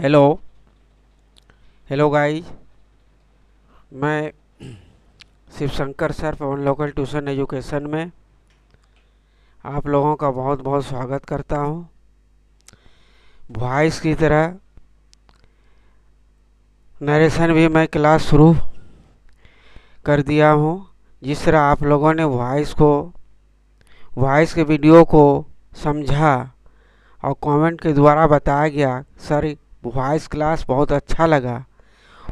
Hello hello guys. मैं Shiv Shankar sir पवन local tuition education में आप लोगों का बहुत बहुत स्वागत करता हूं। वॉइस की तरह नरेशन भी मैं क्लास शुरू कर दिया हूं। जिस तरह आप लोगों ने वॉइस के वीडियो को समझा और कमेंट के द्वारा बताया गया सर वॉइस क्लास बहुत अच्छा लगा,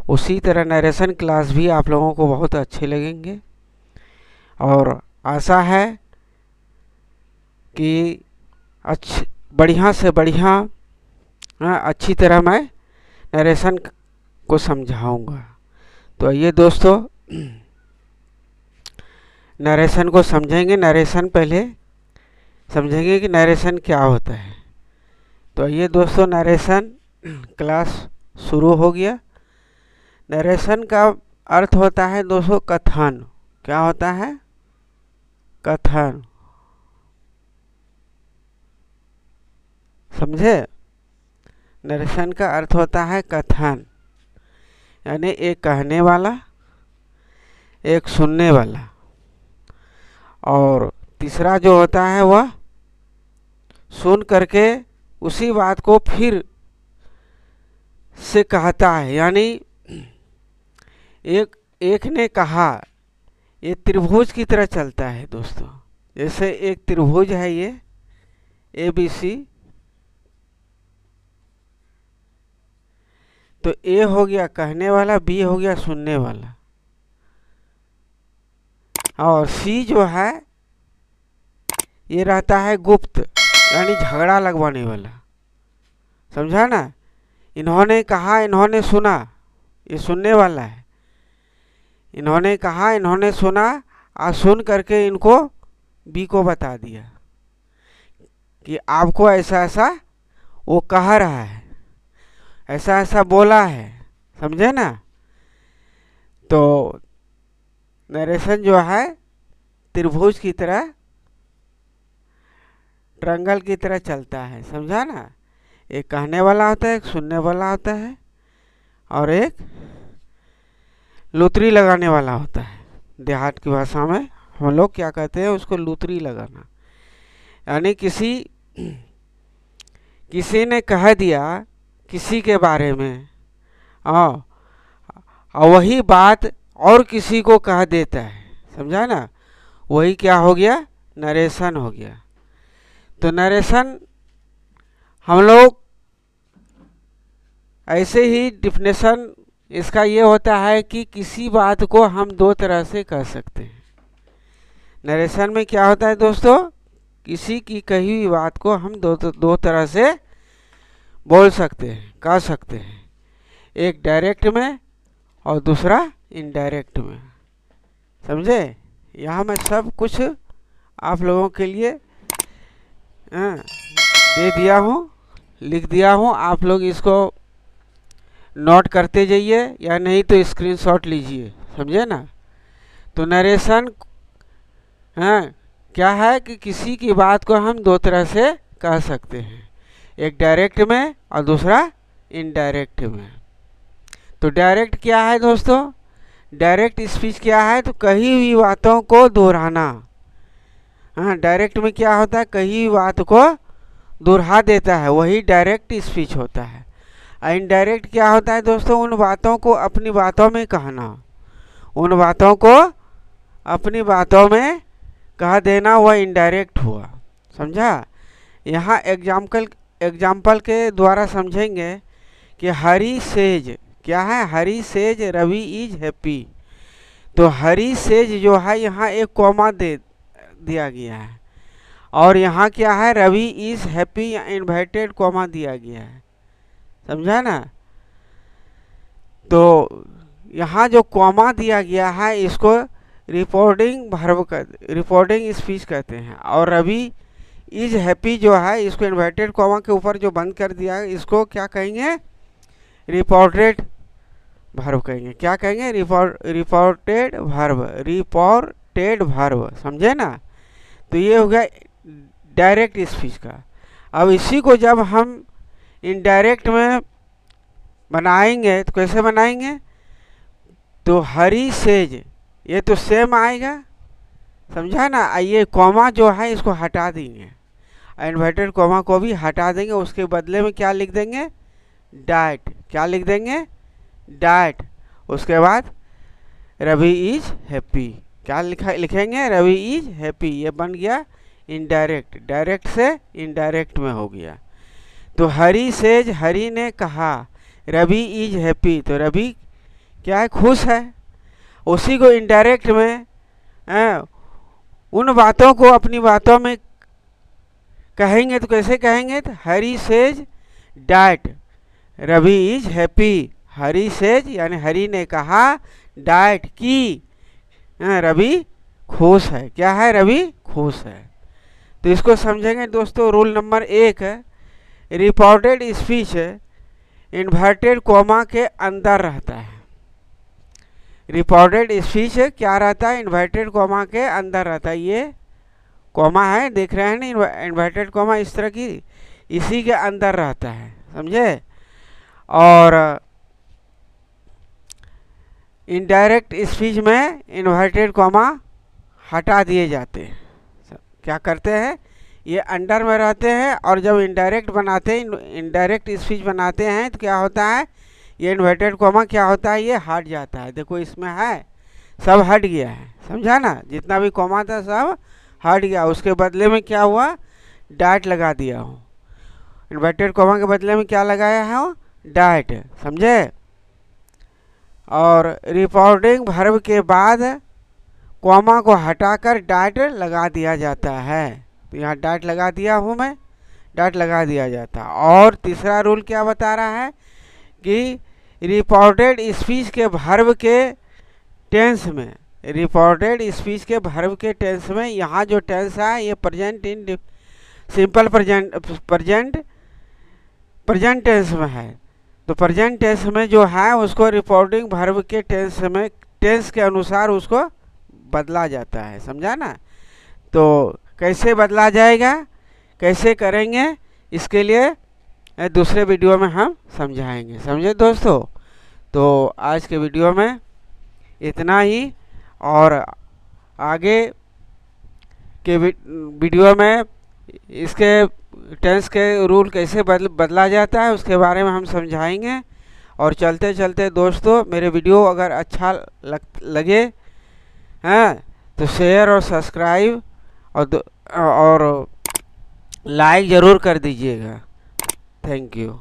उसी तरह नरेशन क्लास भी आप लोगों को बहुत अच्छे लगेंगे। और आशा है कि बढ़िया से बढ़िया अच्छी तरह मैं नरेशन को समझाऊंगा। तो आइए दोस्तों नरेशन को समझेंगे। नरेशन पहले समझेंगे कि नरेशन क्या होता है। तो आइए दोस्तों नरेशन क्लास शुरू हो गया। नरेशन का अर्थ होता है दोस्तों कथन। क्या होता है? कथन। समझे? नरेशन का अर्थ होता है कथन, यानी एक कहने वाला एक सुनने वाला, और तीसरा जो होता है वह सुन करके उसी बात को फिर से कहता है। यानी एक ने कहा, ये त्रिभुज की तरह चलता है दोस्तों। जैसे एक त्रिभुज है ये ABC, तो A हो गया कहने वाला, B हो गया सुनने वाला, और C जो है ये रहता है गुप्त, यानी झगड़ा लगवाने वाला। समझा ना? इन्होंने कहा इन्होंने सुना, ये सुनने वाला है। इन्होंने कहा इन्होंने सुना और सुन करके इनको B को बता दिया कि आपको ऐसा ऐसा वो कह रहा है, ऐसा ऐसा बोला है। समझे ना? तो नरेशन जो है त्रिभुज की तरह, ट्रायंगल की तरह चलता है। समझा ना? एक कहने वाला होता है, एक सुनने वाला होता है, और एक लुतरी लगाने वाला होता है। देहात की भाषा में हम लोग क्या कहते हैं उसको? लुतरी लगाना। यानी किसी ने कह दिया किसी के बारे में, और वही बात और किसी को कह देता है। समझा ना? वही क्या हो गया? नरेशन हो गया। तो नरेशन हम लोग ऐसे ही डिफिनेशन इसका ये होता है कि किसी बात को हम दो तरह से कह सकते हैं। नरेशन में क्या होता है दोस्तों? किसी की कही हुई बात को हम दो तरह से बोल सकते हैं, कह सकते हैं। एक डायरेक्ट में और दूसरा इनडायरेक्ट में। समझे? यहाँ मैं सब कुछ आप लोगों के लिए दे दिया हूँ, लिख दिया हूँ। आप लोग इसको नोट करते जाइए, या नहीं तो स्क्रीनशॉट लीजिए। समझे ना? तो नरेशन क्या है कि किसी की बात को हम दो तरह से कह सकते हैं, एक डायरेक्ट में और दूसरा इनडायरेक्ट में। तो डायरेक्ट क्या है दोस्तों? डायरेक्ट स्पीच क्या है? तो कही हुई बातों को दोहराना। डायरेक्ट में क्या होता है? कही हुई बात को दोहरा देता है, वही डायरेक्ट स्पीच होता है। इनडायरेक्ट क्या होता है दोस्तों? उन बातों को अपनी बातों में कहना, उन बातों को अपनी बातों में कह देना, वह इनडायरेक्ट हुआ। समझा? यहाँ एग्जाम्पल के द्वारा समझेंगे कि हरी सेज क्या है? हरी सेज रवि इज हैप्पी। तो हरी सेज जो है यहाँ एक कॉमा दे दिया गया है, और यहाँ क्या है? Ravi is happy inverted comma दिया गया है। समझा ना? तो यहाँ जो कॉमा दिया गया है इसको रिपोर्टिंग स्पीच कहते हैं, और रवि इज हैप्पी जो है इसको इन्वर्टेड कॉमा के ऊपर जो बंद कर दिया है इसको क्या कहेंगे? रिपोर्टेड वर्ब कहेंगे। क्या कहेंगे? Reported verb. समझे ना? तो ये हो गया डायरेक्ट स्पीच का। अब इसी को जब हम इनडायरेक्ट में बनाएंगे तो कैसे बनाएंगे, तो हरी सेज, ये तो सेम आएगा, समझा ना। ये कॉमा जो है इसको हटा देंगे, इन्वर्टेड कॉमा को भी हटा देंगे, उसके बदले में क्या लिख देंगे, डाइट। क्या लिख देंगे, डाइट। उसके बाद रवि इज हैप्पी, क्या लिखेंगे, रवि इज हैप्पी। ये बन गया इनडायरेक्ट, डायरेक्ट से इनडायरेक्ट में हो गया। तो हरी सेज, हरी ने कहा, रवि इज हैप्पी, तो रवि क्या है, खुश है। उसी को इनडायरेक्ट में उन बातों को अपनी बातों में कहेंगे तो कैसे कहेंगे, तो Hari says that Ravi is happy. Hari says यानी हरी ने कहा, डाइट की, रवि खुश है। क्या है, रवि खुश है। तो इसको समझेंगे दोस्तों। रूल नंबर 1 है, रिपोर्टेड स्पीच इन्वर्टेड कॉमा के अंदर रहता है। रिपोर्टेड स्पीच क्या रहता है, इन्वर्टेड कॉमा के अंदर रहता है। ये कॉमा है, देख रहे हैं ना, इन्वर्टेड कॉमा इस तरह की, इसी के अंदर रहता है, समझे। और इनडायरेक्ट स्पीच में इन्वर्टेड कॉमा हटा दिए जाते हैं। क्या करते हैं, ये अंडर में रहते हैं, और जब इनडायरेक्ट बनाते हैं, इनडायरेक्ट स्पीच बनाते हैं, तो क्या होता है, ये इन्वर्टेड कॉमा क्या होता है, ये हट जाता है। देखो इसमें है, सब हट गया है, समझा ना। जितना भी कॉमा था सब हट गया, उसके बदले में क्या हुआ, डाइट लगा दिया हूँ। इन्वर्टेड कॉमा के बदले में क्या लगाया है, डाइट, समझे। और रिपोर्टिंग वर्ब के बाद कॉमा को हटाकर डाइट लगा दिया जाता है। तो यहाँ डाइट लगा दिया हूँ मैं, डाइट लगा दिया जाता। और तीसरा रूल क्या बता रहा है कि रिपोर्टेड स्पीच के वर्ब के टेंस में, रिपोर्टेड स्पीच के वर्ब के टेंस में, यहाँ जो टेंस है ये present in simple present tense में है। तो प्रेजेंट टेंस में जो है उसको रिपोर्टिंग वर्ब के टेंस में, टेंस के अनुसार उसको बदला जाता है, समझा ना। तो कैसे बदला जाएगा, कैसे करेंगे, इसके लिए दूसरे वीडियो में हम समझाएंगे, समझे दोस्तों। तो आज के वीडियो में इतना ही, और आगे के वीडियो में इसके टेंस के रूल कैसे बदला जाता है उसके बारे में हम समझाएंगे। और चलते चलते दोस्तों, मेरे वीडियो अगर अच्छा लगे हैं तो शेयर और सब्सक्राइब और लाइक ज़रूर कर दीजिएगा। Thank you.